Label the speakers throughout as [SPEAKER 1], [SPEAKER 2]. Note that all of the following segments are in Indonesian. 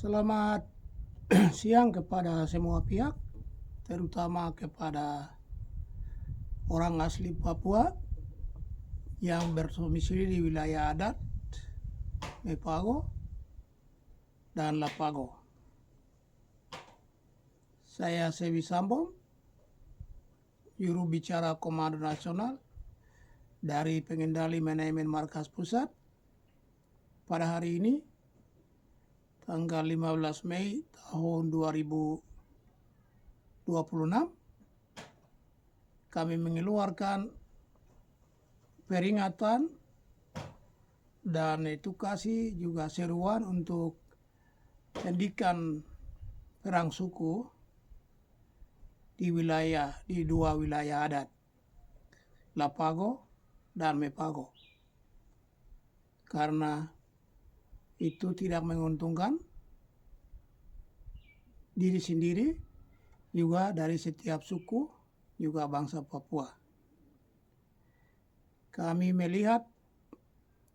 [SPEAKER 1] Selamat siang kepada semua pihak, terutama kepada orang asli Papua yang berdomisili di wilayah adat Mepago dan Lapago. Saya Sebi Sambo, juru bicara Komando Nasional dari Pengendali Manajemen Markas Pusat. Pada hari ini, tanggal 15 Mei tahun 2026, kami mengeluarkan peringatan dan edukasi juga seruan untuk hentikan perang suku di dua wilayah adat, Lapago dan Mepago, karena itu tidak menguntungkan diri sendiri, juga dari setiap suku, juga bangsa Papua. Kami melihat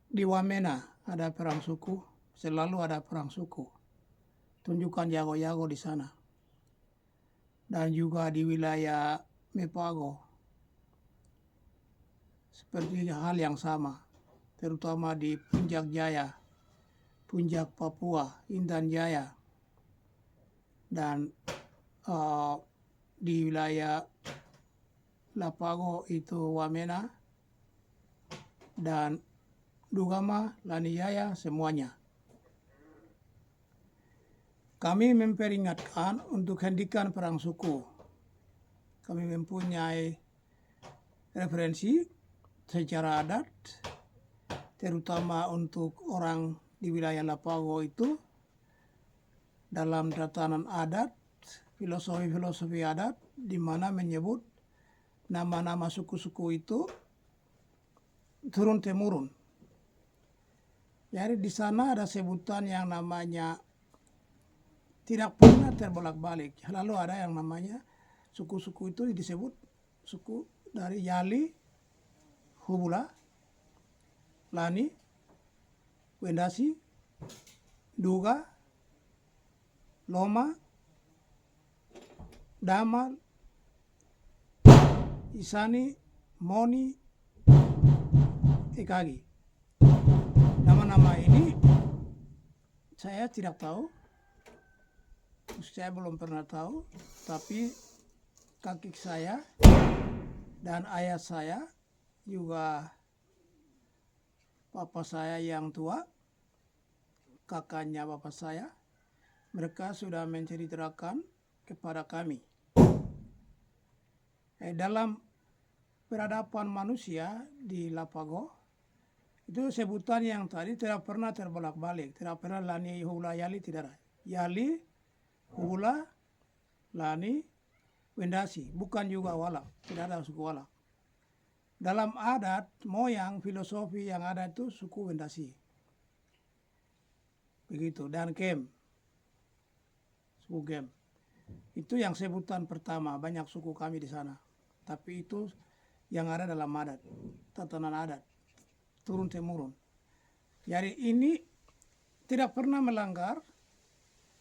[SPEAKER 1] di Wamena ada perang suku, selalu ada perang suku. Tunjukkan jago-jago di sana. Dan juga di wilayah Mepago, seperti hal yang sama, terutama di Puncak Jaya, Puncak Papua, Intan Jaya, dan di wilayah Lapago itu Wamena dan Dugama, Lanijaya, semuanya. Kami memperingatkan untuk hentikan perang suku. Kami mempunyai referensi secara adat, terutama untuk orang di wilayah Lapago itu, dalam tatanan adat, filosofi adat, di mana menyebut nama-nama suku-suku itu turun-temurun. Jadi di sana ada sebutan yang namanya tidak pernah terbolak-balik. Lalu ada yang namanya suku-suku itu disebut suku dari Yali, Hubula, Lani, Wendasi, Duga, Loma, Damal, Isani, Moni, Ekagi. Nama-nama ini saya tidak tahu, saya belum pernah tahu, tapi kakek saya dan ayah saya, juga papa saya yang tua, kakaknya bapak saya, mereka sudah menceritakan kepada kami. Dalam peradaban manusia di Lapago, itu sebutan yang tadi tidak pernah terbolak-balik, tidak pernah Lani, Hula, Yali, tidak ada. Yali, Hula, Lani, Wendasi, bukan juga Walak, tidak ada suku Walak. Dalam adat, moyang, filosofi yang ada itu suku Wendasi. Begitu, dan Kem, suku Kem. Itu yang sebutan pertama, banyak suku kami di sana. Tapi itu yang ada dalam adat, tatanan adat, turun-temurun. Jadi ini tidak pernah melanggar,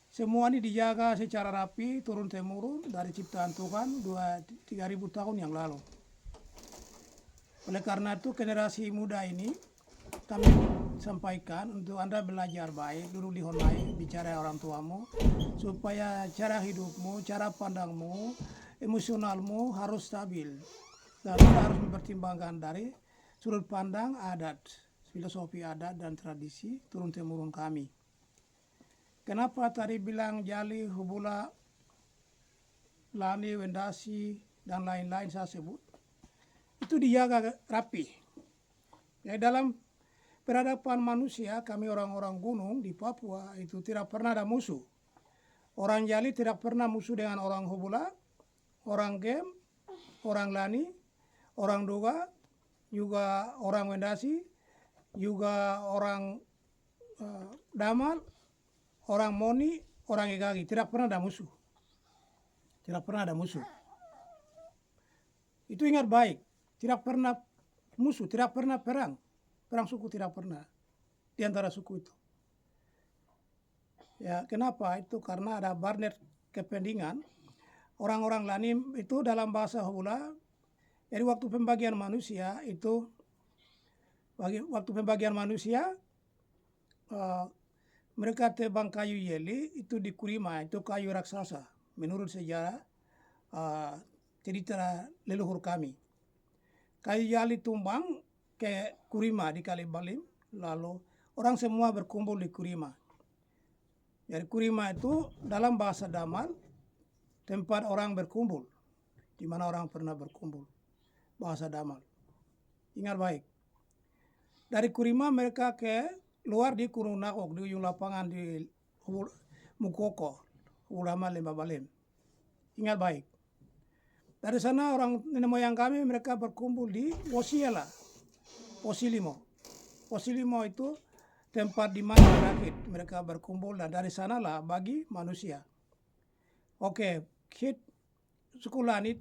[SPEAKER 1] semua ini dijaga secara rapi, turun-temurun dari ciptaan Tuhan 3.000 tahun yang lalu. Oleh karena itu generasi muda ini kami sampaikan untuk Anda belajar baik, duduk di honai, bicara orang tuamu, supaya cara hidupmu, cara pandangmu, emosionalmu harus stabil. Dan Anda harus mempertimbangkan dari sudut pandang adat, filosofi adat dan tradisi turun-temurun kami. Kenapa tadi bilang Jali, Hubula, Lani, Wendasi, dan lain-lain saya sebut? Itu dijaga rapi. Ya, dalam peradaban manusia, kami orang-orang gunung di Papua itu tidak pernah ada musuh. Orang Jali tidak pernah musuh dengan orang Hubula, orang Gem, orang Lani, orang Duga, juga orang Wendasi, juga orang Damal, orang Moni, orang Ekagi. Tidak pernah ada musuh. Tidak pernah ada musuh. Itu ingat baik. Tidak pernah musuh, tidak pernah perang. Perang suku tidak pernah di antara suku itu. Ya, kenapa? Itu karena ada barnet kepentingan. Orang-orang Lanim itu dalam bahasa Hula, jadi waktu pembagian manusia itu, waktu pembagian manusia, mereka tebang kayu yeli itu di Kurima, itu kayu raksasa. Menurut sejarah, cerita leluhur kami. Kayu yali tumbang ke Kurima di Kalibalim, lalu orang semua berkumpul di Kurima. Jadi Kurima itu dalam bahasa Damal, tempat orang berkumpul, di mana orang pernah berkumpul, bahasa Damal. Ingat baik. Dari Kurima mereka ke luar di Gunung Nakok, di ujung lapangan di Mukoko, ulama Lembah Balem. Ingat baik. Dari sana orang nenek moyang kami mereka berkumpul di Wosiela, Wosilimo. Wosilimo itu tempat di mana terakhir mereka berkumpul, dan dari sanalah bagi manusia. Oke, suku Lani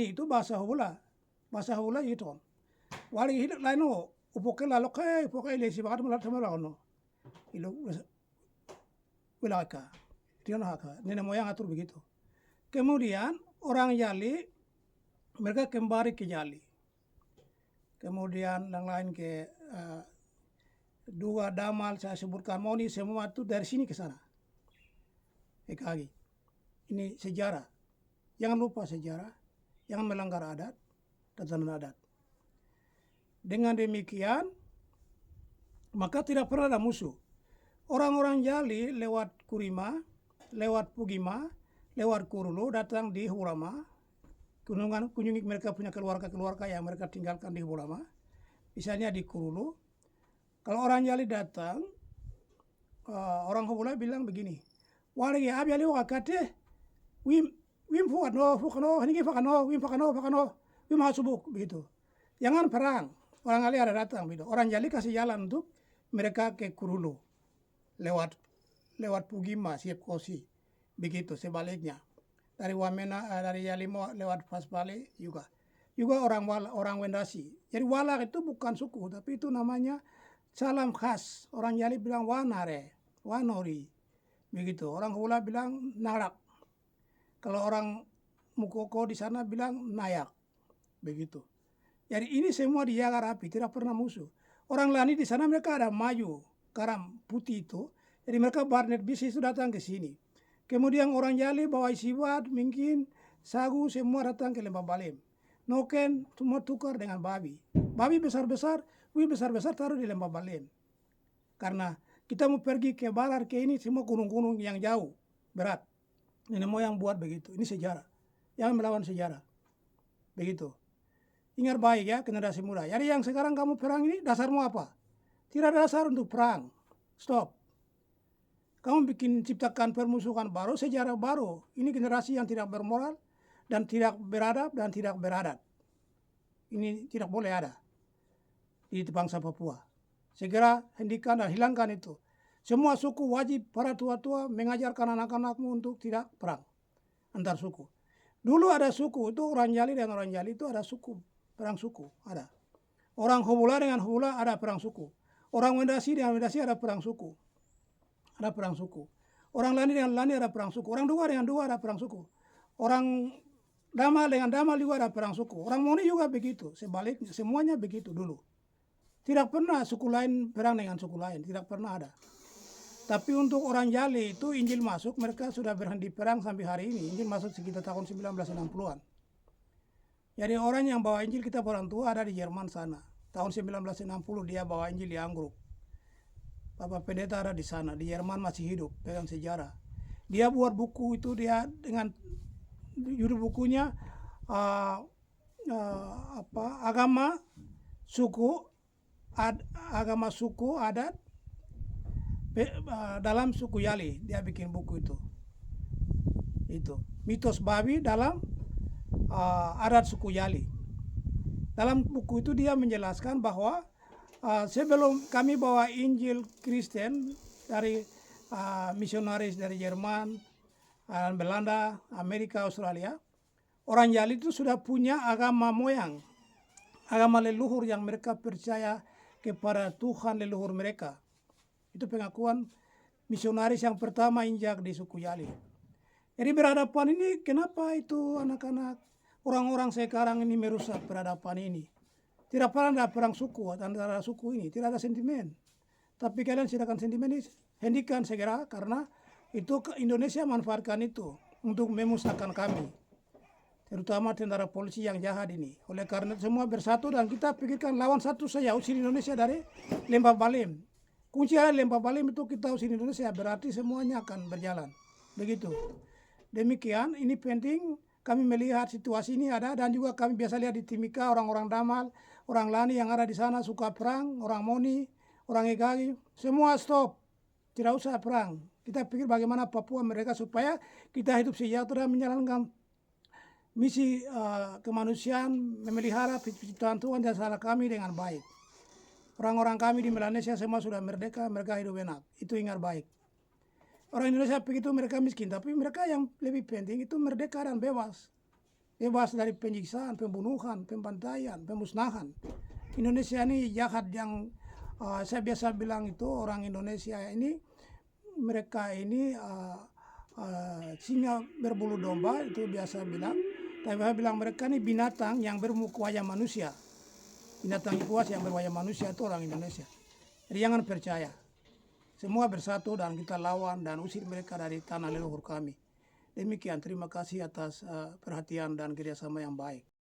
[SPEAKER 1] itu bahasa Hula. Bahasa Hula itu. Wali hidup lain upoke lalu upoke lesi bakat mulat sama lakono. Ilo wilaka. Dia haka. Nenek moyang atur begitu. Kemudian orang Yali mereka kembali ke Yali. Kemudian yang lain ke Dua Damal saya sebutkan Moni, semua itu dari sini ke sana. Ekagi. Ini sejarah. Jangan lupa sejarah. Jangan melanggar adat dan tanda adat. Dengan demikian, maka tidak pernah ada musuh. Orang-orang Jali lewat Kurima, lewat Pugima, lewat Kurulu datang di Hulama. Kunjungi mereka punya keluarga-keluarga yang mereka tinggalkan di Hulama. Misalnya di Kurulu. Kalau orang Jali datang, orang Hula bilang begini, "Wali abi ali wakate, wim fukano, ini fakano, wim hasubuk," begitu. Jangan perang. Orang Ali ada datang, begitu. Orang Jali kasih jalan untuk mereka ke Kurulu, lewat Pugima, Siep Kosi, begitu. Sebaliknya dari Wamena, dari Yalimo lewat Pasbale juga orang Wendasi. Jadi Walak itu bukan suku, tapi itu namanya salam khas. Orang Jali bilang Wanare, Wanori, begitu. Orang Hula bilang Narak. Kalau orang Mukoko di sana bilang Nayak, begitu. Jadi ini semua dijaga rapi, tidak pernah musuh. Orang Lani di sana mereka ada maju, garam putih itu. Jadi mereka barnet bisnis itu datang ke sini. Kemudian orang Jali bawa isiwat, mungkin sagu, semua datang ke Lembah Balem. Noken semua tukar dengan babi. Babi besar-besar, besar-besar taruh di Lembah Balem. Karena kita mau pergi ke barat ke ini semua gunung-gunung yang jauh, berat. Nenek moyang buat begitu. Ini sejarah. Jangan melawan sejarah. Begitu. Ingat baik ya generasi muda. Jadi yang sekarang kamu perang ini dasarmu apa? Tidak ada dasar untuk perang. Stop. Kamu ciptakan permusuhan baru, sejarah baru. Ini generasi yang tidak bermoral dan tidak beradab dan tidak beradat. Ini tidak boleh ada di bangsa Papua. Segera hentikan dan hilangkan itu. Semua suku wajib para tua-tua mengajarkan anak-anakmu untuk tidak perang antar suku. Dulu ada suku, itu orang Jali dan orang Jali itu ada suku. Perang suku ada. Orang Hula dengan Hula ada perang suku. Orang Wendasi dengan Wendasi ada perang suku. Ada perang suku. Orang Lani dengan Lani ada perang suku. Orang Dua dengan Dua ada perang suku. Orang Damal dengan Damal juga ada perang suku. Orang Moni juga begitu. Sebaliknya semuanya begitu dulu. Tidak pernah suku lain perang dengan suku lain. Tidak pernah ada. Tapi untuk orang Jali itu Injil masuk, mereka sudah berhenti perang sampai hari ini. Injil masuk sekitar tahun 1960-an. Jadi orang yang bawa Injil kita orang tua ada di Jerman sana. Tahun 1960 dia bawa Injil di Anggrek. Bapak Pendeta ada di sana. Di Jerman masih hidup, pegang sejarah. Dia buat buku itu, dia dengan judul bukunya agama suku adat dalam suku Yali. Dia bikin buku itu. Mitos babi dalam adat suku Yali. Dalam buku itu dia menjelaskan bahwa sebelum kami bawa Injil Kristen dari misionaris dari Jerman, Belanda, Amerika, Australia, orang Yali itu sudah punya agama moyang, agama leluhur yang mereka percaya kepada Tuhan leluhur mereka. Itu pengakuan misionaris yang pertama injak di suku Yali. Jadi peradaban ini kenapa itu anak-anak orang-orang sekarang ini merusak peradaban ini? Tidak pernah ada perang suku antara suku ini, tidak ada sentimen. Tapi kalian silakan sentimen ini hentikan segera karena itu Indonesia manfaatkan itu untuk memusnahkan kami. Terutama tentara polisi yang jahat ini. Oleh karena semua bersatu dan kita pikirkan lawan satu saja, usir Indonesia dari Lembah Baliem. Kunci ada Lembah Baliem itu kita usir Indonesia, berarti semuanya akan berjalan. Begitu. Demikian, ini penting kami melihat situasi ini ada dan juga kami biasa lihat di Timika orang-orang Damal, orang Lani yang ada di sana suka perang, orang Moni, orang Egagi, semua stop. Tidak usah perang. Kita pikir bagaimana Papua mereka supaya kita hidup sejahtera menjalankan misi kemanusiaan, memelihara penciptaan Tuhan dan salah kami dengan baik. Orang-orang kami di Melanesia semua sudah merdeka, mereka hidup enak. Itu ingat baik. Orang Indonesia begitu mereka miskin, tapi mereka yang lebih penting itu merdeka dan bebas. Bebas dari penyiksaan, pembunuhan, pembantaian, pemusnahan. Indonesia ini jahat yang saya biasa bilang itu orang Indonesia ini, mereka ini singa berbulu domba, itu biasa bilang. Tapi saya bilang mereka ini binatang yang bermuka wajah manusia. Binatang buas yang berwajah manusia itu orang Indonesia. Jadi jangan percaya. Semua bersatu dan kita lawan dan usir mereka dari tanah leluhur kami. Demikian, terima kasih atas perhatian dan kerjasama yang baik.